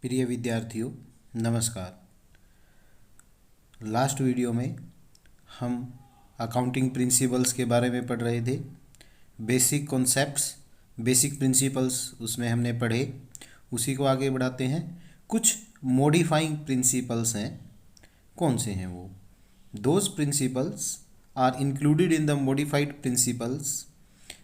प्रिय विद्यार्थियों, नमस्कार। लास्ट वीडियो में हम अकाउंटिंग प्रिंसिपल्स के बारे में पढ़ रहे थे। बेसिक कॉन्सेप्ट्स, बेसिक प्रिंसिपल्स उसमें हमने पढ़े। उसी को आगे बढ़ाते हैं। कुछ मॉडिफाइंग प्रिंसिपल्स हैं। कौन से हैं वो? Those principles are included in the modified principles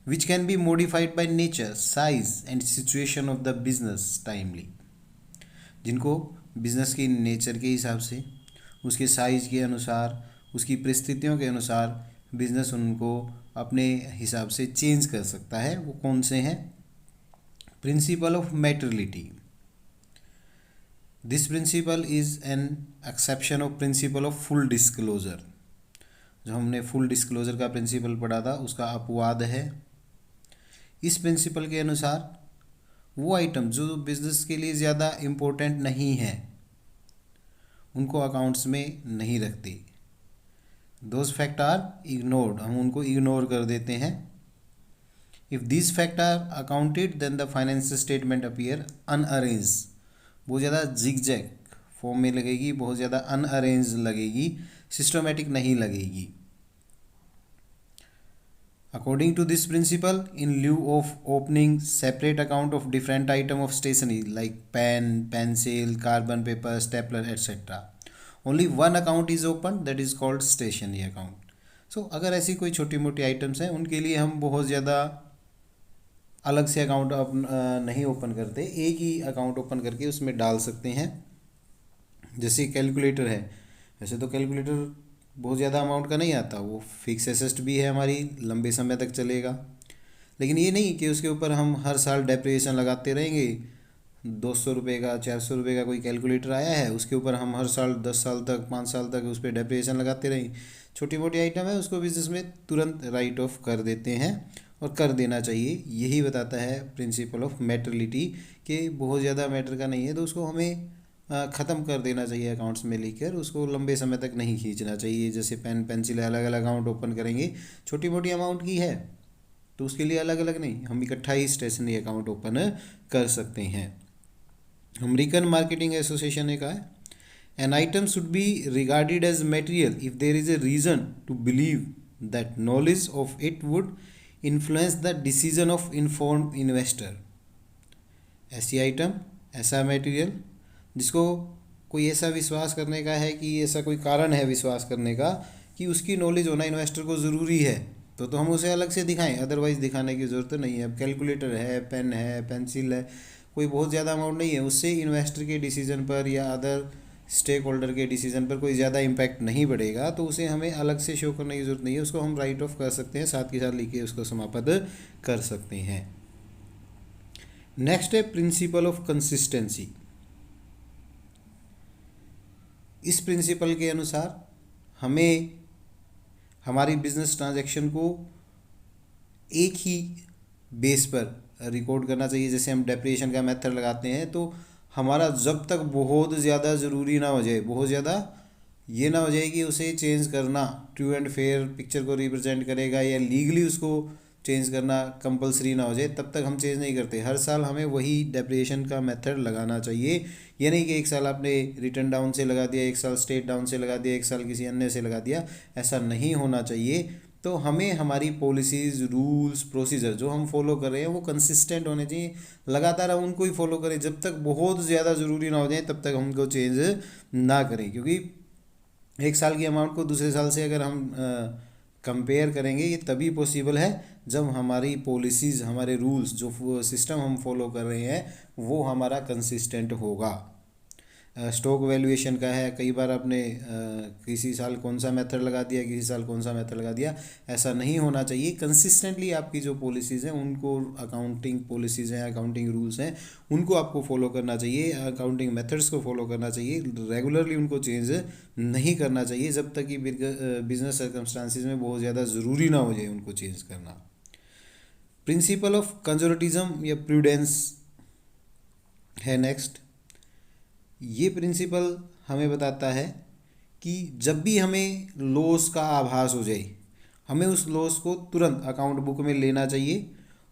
which can be modified by nature, size and situation of the business timely। जिनको बिजनेस की नेचर के हिसाब से, उसके साइज़ के अनुसार, उसकी परिस्थितियों के अनुसार बिजनेस उनको अपने हिसाब से चेंज कर सकता है। वो कौन से हैं? Principle of materiality. This principle is an exception of principle of full disclosure. जो हमने फुल डिस्क्लोजर का प्रिंसिपल पढ़ा था उसका अपवाद है। इस प्रिंसिपल के अनुसार वो आइटम जो बिजनेस के लिए ज़्यादा इम्पोर्टेंट नहीं है उनको अकाउंट्स में नहीं रखते। दोज फैक्ट आर इग्नोर्ड, हम उनको इग्नोर कर देते हैं। If this fact are accounted then the financial statement appear unarranged. बहुत ज़्यादा जिगजैग फॉर्म में लगेगी, बहुत ज़्यादा अनअरेंज लगेगी, सिस्टमेटिक नहीं लगेगी। According to this principle, in lieu of opening separate account of different item of stationery like pen, pencil, carbon paper, stapler, etc., only one account is opened, that is called stationery account. So अगर ऐसी कोई छोटी मोटी items हैं उनके लिए हम बहुत ज़्यादा अलग से अकाउंट नहीं ओपन करते, एक ही अकाउंट ओपन करके उसमें डाल सकते हैं। जैसे कैलकुलेटर है, वैसे तो कैलकुलेटर बहुत ज़्यादा अमाउंट का नहीं आता, वो फिक्स एसेट भी है, हमारी लंबे समय तक चलेगा। लेकिन ये नहीं कि उसके ऊपर हम हर साल डेप्रिसिएशन लगाते रहेंगे। 200 रुपये का, 400 रुपये का कोई कैलकुलेटर आया है, उसके ऊपर हम हर साल 10 साल तक, 5 साल तक उस पर डेप्रिसिएशन लगाते रहेंगे। छोटी मोटी आइटम है, उसको बिजनेस में तुरंत राइट ऑफ कर देते हैं और कर देना चाहिए। यही बताता है प्रिंसिपल ऑफ मैटरलिटी कि बहुत ज़्यादा मैटर का नहीं है तो उसको हमें ख़त्म कर देना चाहिए अकाउंट्स में लिखकर, उसको लंबे समय तक नहीं खींचना चाहिए। जैसे पेन पेंसिल अलग अलग अकाउंट ओपन करेंगे, छोटी मोटी अमाउंट की है तो उसके लिए अलग अलग नहीं, हम इकट्ठा ही स्टेशनरी अकाउंट ओपन कर सकते हैं। अमेरिकन मार्केटिंग एसोसिएशन ने कहा है, an item should be regarded as material if there is a reason to believe that knowledge of it would influence the decision of informed investor. ऐसी item, ऐसा material जिसको कोई ऐसा विश्वास करने का है कि ऐसा कोई कारण है विश्वास करने का कि उसकी नॉलेज होना इन्वेस्टर को ज़रूरी है, तो हम उसे अलग से दिखाएं, अदरवाइज़ दिखाने की ज़रूरत नहीं है। अब कैलकुलेटर है, पेन है, पेंसिल है, कोई बहुत ज़्यादा अमाउंट नहीं है, उससे इन्वेस्टर के डिसीजन पर या अदर स्टेक होल्डर के डिसीजन पर कोई ज़्यादा इम्पैक्ट नहीं पड़ेगा, तो उसे हमें अलग से शो करने की ज़रूरत नहीं है। उसको हम राइट ऑफ कर सकते हैं, साथ के साथ लिख के उसको समाप्त कर सकते हैं। नेक्स्ट है प्रिंसिपल ऑफ कंसिस्टेंसी। इस प्रिंसिपल के अनुसार हमें हमारी बिजनेस ट्रांजैक्शन को एक ही बेस पर रिकॉर्ड करना चाहिए। जैसे हम डेप्रिसिएशन का मेथड लगाते हैं तो हमारा जब तक बहुत ज़्यादा ज़रूरी ना हो जाए, बहुत ज़्यादा ये ना हो जाए कि उसे चेंज करना ट्रू एंड फेयर पिक्चर को रिप्रेजेंट करेगा या लीगली उसको चेंज करना कंपलसरी ना हो जाए, तब तक हम चेंज नहीं करते। हर साल हमें वही डेप्रिसिएशन का मेथड लगाना चाहिए। ये नहीं कि एक साल आपने रिटर्न डाउन से लगा दिया, एक साल स्टेट डाउन से लगा दिया, एक साल किसी अन्य से लगा दिया, ऐसा नहीं होना चाहिए। तो हमें हमारी पॉलिसीज़, रूल्स, प्रोसीजर जो हम फॉलो कर रहे हैं वो कंसिस्टेंट होने चाहिए, लगातार हम उनको ही फॉलो करें। जब तक बहुत ज़्यादा ज़रूरी ना हो जाए तब तक हम उनको चेंज ना करें, क्योंकि एक साल की अमाउंट को दूसरे साल से अगर हम कंपेयर करेंगे ये तभी पॉसिबल है जब हमारी पॉलिसीज़, हमारे रूल्स, जो सिस्टम हम फॉलो कर रहे हैं वो हमारा कंसिस्टेंट होगा। स्टॉक वैल्यूएशन का है, कई बार आपने किसी साल कौन सा मेथड लगा दिया, किसी साल कौन सा मेथड लगा दिया, ऐसा नहीं होना चाहिए। कंसिस्टेंटली आपकी जो पॉलिसीज़ हैं उनको, अकाउंटिंग पॉलिसीज़ हैं, अकाउंटिंग रूल्स हैं, उनको आपको फॉलो करना चाहिए, अकाउंटिंग मेथड्स को फॉलो करना चाहिए। रेगुलरली उनको चेंज नहीं करना चाहिए जब तक कि बिजनेस सर्कमस्टांसिस में बहुत ज़्यादा ज़रूरी ना हो जाए उनको चेंज करना। प्रिंसिपल ऑफ कंजर्वेटिज्म या प्रूडेंस है नेक्स्ट। ये प्रिंसिपल हमें बताता है कि जब भी हमें लॉस का आभास हो जाए, हमें उस लॉस को तुरंत अकाउंट बुक में लेना चाहिए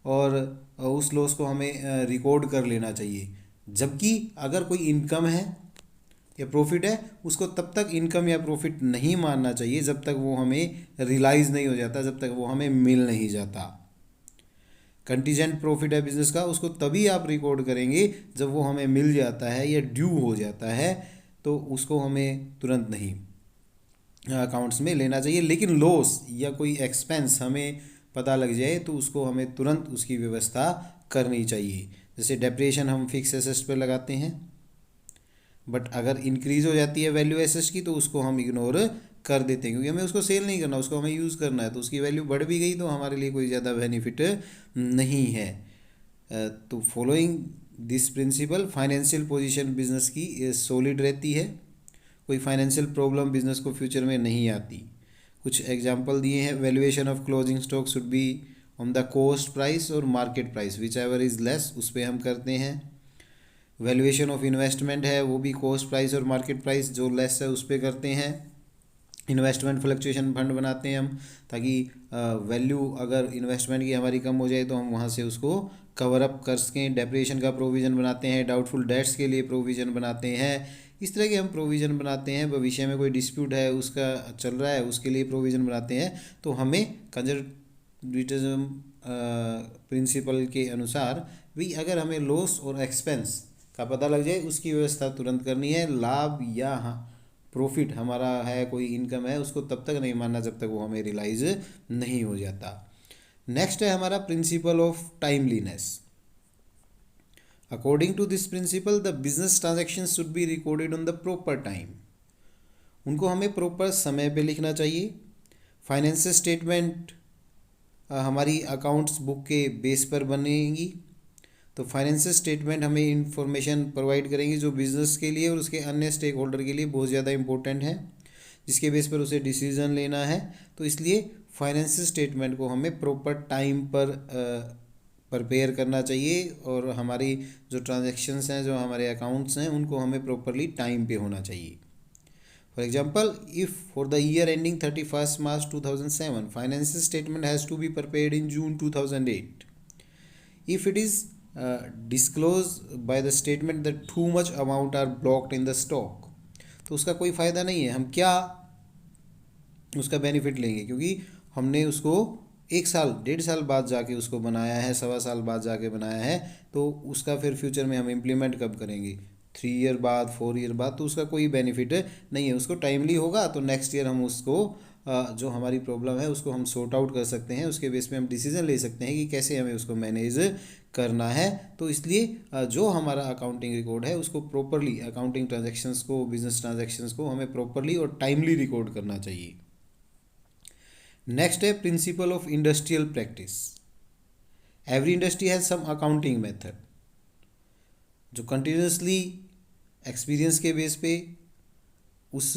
और उस लॉस को हमें रिकॉर्ड कर लेना चाहिए। जबकि अगर कोई इनकम है या प्रॉफिट है, उसको तब तक इनकम या प्रॉफिट नहीं मानना चाहिए जब तक वो हमें रियलाइज़ नहीं हो जाता, जब तक वो हमें मिल नहीं जाता। कंटीजेंट प्रॉफिट है बिजनेस का, उसको तभी आप रिकॉर्ड करेंगे जब वो हमें मिल जाता है या ड्यू हो जाता है, तो उसको हमें तुरंत नहीं अकाउंट्स में लेना चाहिए। लेकिन लॉस या कोई एक्सपेंस हमें पता लग जाए तो उसको हमें तुरंत उसकी व्यवस्था करनी चाहिए। जैसे डेप्रिसिएशन हम फिक्स एसेट्स पे लगाते हैं, बट अगर इंक्रीज़ हो जाती है वैल्यू एसेट्स की तो उसको हम इग्नोर कर देते हैं, क्योंकि हमें उसको सेल नहीं करना, उसको हमें यूज़ करना है। तो उसकी वैल्यू बढ़ भी गई तो हमारे लिए कोई ज़्यादा बेनिफिट नहीं है। तो following this principle financial position business की सॉलिड रहती है, कोई फाइनेंशियल प्रॉब्लम बिजनेस को फ्यूचर में नहीं आती। कुछ एग्जांपल दिए हैं, valuation of closing stock should be on the cost price और market price whichever is less, उस पर हम करते हैं। वैल्यूएशन ऑफ इन्वेस्टमेंट है, वो भी कॉस्ट प्राइस और मार्केट प्राइस जो लेस है उस पर करते हैं। इन्वेस्टमेंट फ्लक्चुएशन फंड बनाते हैं हम, ताकि वैल्यू अगर इन्वेस्टमेंट की हमारी कम हो जाए तो हम वहाँ से उसको कवर अप कर सकें। डेप्रिसिएशन का प्रोविज़न बनाते हैं, डाउटफुल डेट्स के लिए प्रोविज़न बनाते हैं। इस तरह के हम प्रोविज़न बनाते हैं। भविष्य में कोई डिस्प्यूट है उसका चल रहा है उसके लिए प्रोविज़न बनाते हैं। तो हमें कंजर्वेटिज्म प्रिंसिपल के अनुसार भी अगर हमें लॉस और एक्सपेंस का पता लग जाए उसकी व्यवस्था तुरंत करनी है। लाभ या प्रॉफिट हमारा है, कोई इनकम है, उसको तब तक नहीं मानना जब तक वो हमें रियलाइज नहीं हो जाता। नेक्स्ट है हमारा principle of timeliness. According to this principle the business transaction should be recorded on the proper time. उनको हमें प्रॉपर समय पे लिखना चाहिए। फाइनेंशियल स्टेटमेंट हमारी अकाउंट्स बुक के बेस पर बनेगी। तो फाइनेंशियल स्टेटमेंट हमें इंफॉर्मेशन प्रोवाइड करेंगी जो बिजनेस के लिए और उसके अन्य स्टेक होल्डर के लिए बहुत ज़्यादा इंपॉर्टेंट है, जिसके बेस पर उसे डिसीजन लेना है। तो इसलिए फाइनेंशियल स्टेटमेंट को हमें प्रॉपर टाइम पर प्रिपेयर करना चाहिए, और हमारी जो ट्रांजैक्शंस हैं, जो हमारे अकाउंट्स हैं, उनको हमें प्रॉपरली टाइम पे होना चाहिए। For example, if for the year ending 31 March 2007 financial statement has to be prepared in June 2008, if it is disclosed by the statement that too much amount are blocked in the stock, तो उसका कोई फ़ायदा नहीं है। हम क्या उसका benefit लेंगे, क्योंकि हमने उसको 1 साल 1.5 साल बाद जाके उसको बनाया है, 1.25 साल बाद जाके बनाया है, तो उसका फिर फ्यूचर में हम इम्प्लीमेंट कब करेंगे? 3 ईयर बाद, 4 ईयर बाद, तो उसका कोई बेनिफिट नहीं है। उसको टाइमली होगा तो नेक्स्ट ईयर हम उसको जो हमारी प्रॉब्लम है उसको हम सॉर्ट आउट कर सकते हैं। उसके बेस पे हम डिसीजन ले सकते हैं कि कैसे हमें उसको मैनेज करना है। तो इसलिए जो हमारा अकाउंटिंग रिकॉर्ड है उसको प्रॉपरली, अकाउंटिंग ट्रांजैक्शंस को, बिजनेस ट्रांजैक्शंस को हमें प्रॉपरली और टाइमली रिकॉर्ड करना चाहिए। नेक्स्ट है principle of industrial practice. Every industry has some accounting method जो कंटिन्यूसली एक्सपीरियंस के बेस पे उस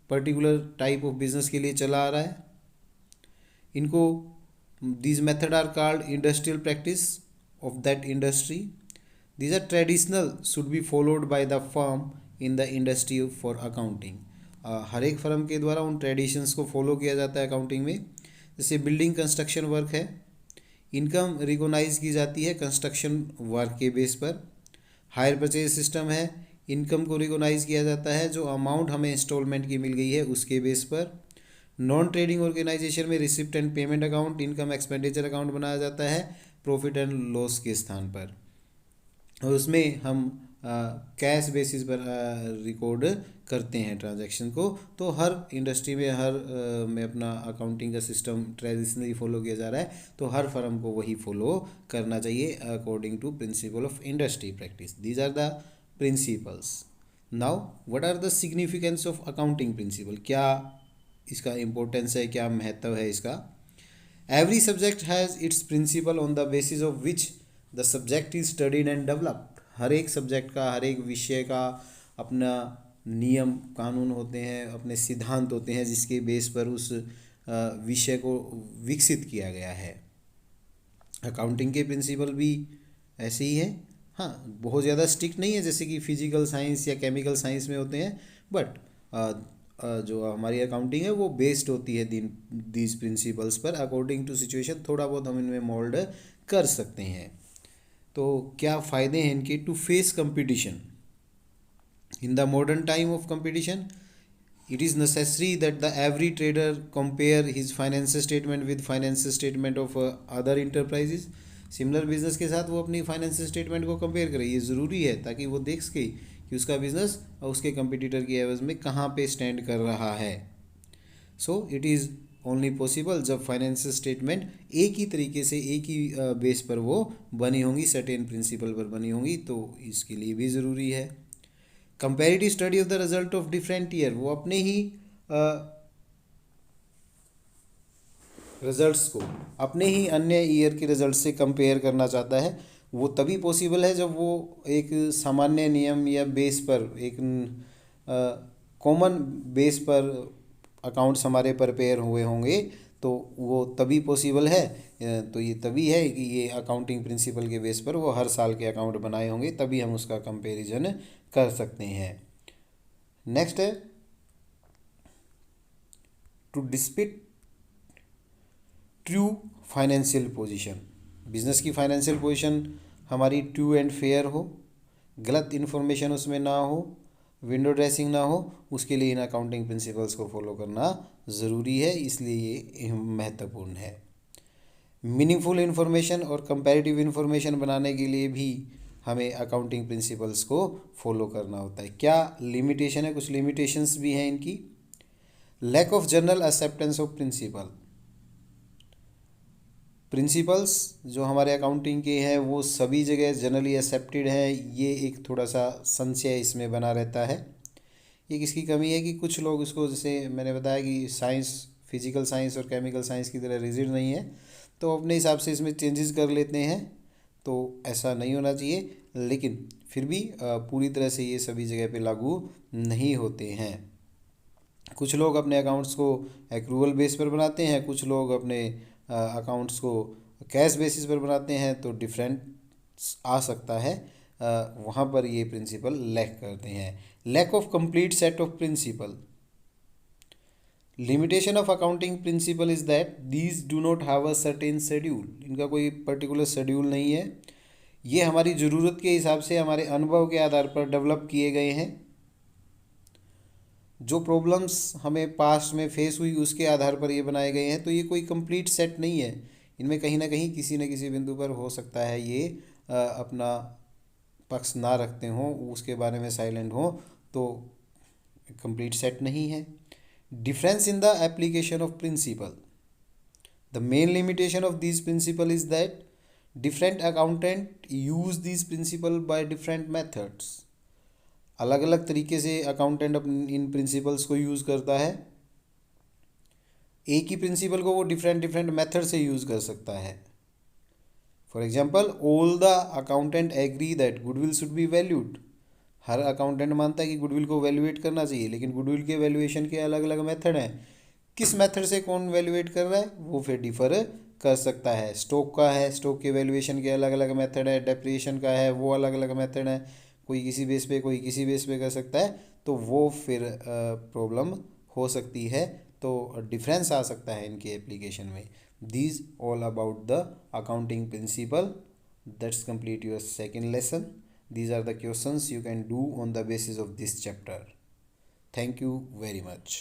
पर्टिकुलर टाइप ऑफ बिजनेस के लिए चला आ रहा है। इनको these method are called industrial practice of that industry. These are traditional, should be followed by the firm in the industry for accounting. हर एक फर्म के द्वारा उन ट्रेडिशंस को फॉलो किया जाता है अकाउंटिंग में। जैसे बिल्डिंग कंस्ट्रक्शन वर्क है, इनकम रिकॉग्नाइज की जाती है कंस्ट्रक्शन वर्क के बेस पर। हायर परचेज सिस्टम है, इनकम को रिकॉग्नाइज किया जाता है जो अमाउंट हमें इंस्टॉलमेंट की मिल गई है उसके बेस पर। नॉन ट्रेडिंग ऑर्गेनाइजेशन में receipt and payment account, income expenditure account बनाया जाता है प्रॉफिट एंड लॉस के स्थान पर, और उसमें हम कैश बेसिस पर रिकॉर्ड करते हैं ट्रांजैक्शन को। तो हर इंडस्ट्री में, हर में अपना अकाउंटिंग का सिस्टम ट्रेडिशनली फॉलो किया जा रहा है, तो हर फर्म को वही फॉलो करना चाहिए according to principle of industry practice. These are the principles. Now what are the significance of accounting principle? क्या इसका इम्पोर्टेंस है, क्या महत्व है इसका? Every subject has its principle on the basis of which the subject is studied and developed. हर एक subject का, हर एक विषय का अपना नियम कानून होते हैं, अपने सिद्धांत होते हैं जिसके बेस पर उस विषय को विकसित किया गया है। अकाउंटिंग के प्रिंसिपल भी ऐसे ही है। हाँ, बहुत ज़्यादा स्ट्रिक्ट नहीं है जैसे कि फिजिकल साइंस या केमिकल साइंस में होते हैं, बट जो हमारी अकाउंटिंग है वो बेस्ड होती है दीज प्रिंसिपल्स पर। अकॉर्डिंग टू सिचुएशन थोड़ा बहुत हम इनमें मोल्ड कर सकते हैं। तो क्या फ़ायदे हैं इनके? To face competition in the modern time of competition, it is necessary that the every trader compare his financial statement with financial statement of other enterprises. Similar business के साथ वो अपनी फाइनेंशियल स्टेटमेंट को कंपेयर करे, ये ज़रूरी है ताकि वो देख सके कि उसका बिजनेस और उसके कंपटीटर की एवज में कहाँ पे स्टैंड कर रहा है. So it is only possible जब फाइनेंशियल स्टेटमेंट एक ही तरीके से एक ही बेस पर वो बनी होंगी, सर्टेन प्रिंसिपल पर बनी होंगी, तो इसके लिए भी ज़रूरी है. Comparative study of the result of different year, वो अपने ही रिजल्ट्स को अपने ही अन्य ईयर के रिजल्ट से कंपेयर करना चाहता है. वो तभी पॉसिबल है जब वो एक सामान्य नियम या बेस पर, एक कॉमन बेस पर अकाउंट्स हमारे प्रिपेयर हुए होंगे, तो वो तभी पॉसिबल है. तो ये तभी है कि ये अकाउंटिंग प्रिंसिपल के बेस पर वो हर साल के अकाउंट बनाए होंगे, तभी हम उसका कंपैरिजन कर सकते हैं. नेक्स्ट है to depict true financial position. Business की फाइनेंशियल पोजीशन हमारी ट्रू एंड फेयर हो, गलत इन्फॉर्मेशन उसमें ना हो, विंडो ड्रेसिंग ना हो, उसके लिए इन अकाउंटिंग प्रिंसिपल्स को फॉलो करना ज़रूरी है, इसलिए ये महत्वपूर्ण है. मीनिंगफुल इन्फॉर्मेशन और कंपैरेटिव इन्फॉर्मेशन बनाने के लिए भी हमें अकाउंटिंग प्रिंसिपल्स को फॉलो करना होता है. क्या लिमिटेशन है? कुछ लिमिटेशंस भी हैं इनकी. Lack of general acceptance of principles जो हमारे अकाउंटिंग के हैं वो सभी जगह जनरली एक्सेप्टेड हैं, ये एक थोड़ा सा संशय इसमें बना रहता है. ये किसकी कमी है कि कुछ लोग इसको, जैसे मैंने बताया कि साइंस, फिजिकल साइंस और केमिकल साइंस की तरह रिजिड नहीं है, तो अपने हिसाब से इसमें चेंजेस कर लेते हैं. तो ऐसा नहीं होना चाहिए, लेकिन फिर भी पूरी तरह से ये सभी जगह पे लागू नहीं होते हैं. कुछ लोग अपने अकाउंट्स को एक्रूवल बेस पर बनाते हैं, कुछ लोग अपने अकाउंट्स को कैश बेसिस पर बनाते हैं, तो डिफरेंट आ सकता है. वहाँ पर ये प्रिंसिपल लैक करते हैं. Lack of complete set of principle. Limitation of accounting principle is that these do not have a certain schedule. इनका कोई पर्टिकुलर शेड्यूल नहीं है, ये हमारी ज़रूरत के हिसाब से हमारे अनुभव के आधार पर डेवलप किए गए हैं. जो प्रॉब्लम्स हमें पास्ट में फेस हुई उसके आधार पर ये बनाए गए हैं, तो ये कोई कंप्लीट सेट नहीं है. इनमें कहीं ना कहीं किसी न किसी बिंदु पर हो सकता है ये अपना पक्ष ना रखते हों, उसके बारे में साइलेंट हों, तो कंप्लीट सेट नहीं है. Difference in the application of principle. The main limitation of this principle is that different accountant use this principle by different methods. अलग अलग तरीके से अकाउंटेंट इन प्रिंसिपल्स को यूज़ करता है. एक ही प्रिंसिपल को वो डिफरेंट डिफरेंट मेथड से यूज़ कर सकता है. For example, all the accountant agree that goodwill should be valued. हर अकाउंटेंट मानता है कि गुडविल को वैल्यूएट करना चाहिए, लेकिन गुडविल के वैल्यूएशन के अलग अलग मेथड हैं. किस मेथड से कौन वैल्यूएट कर रहा है वो फिर डिफर कर सकता है. स्टॉक का है, स्टॉक के वैल्यूएशन के अलग अलग मेथड है. डेप्रिसिएशन का है, वो अलग अलग मेथड है. कोई किसी बेस पे, कोई किसी बेस पे कर सकता है, तो वो फिर प्रॉब्लम हो सकती है. तो डिफरेंस आ सकता है इनके एप्लीकेशन में. These all about the accounting principle. That's complete your second lesson. These are the questions you can do on the basis of this chapter. Thank you very much.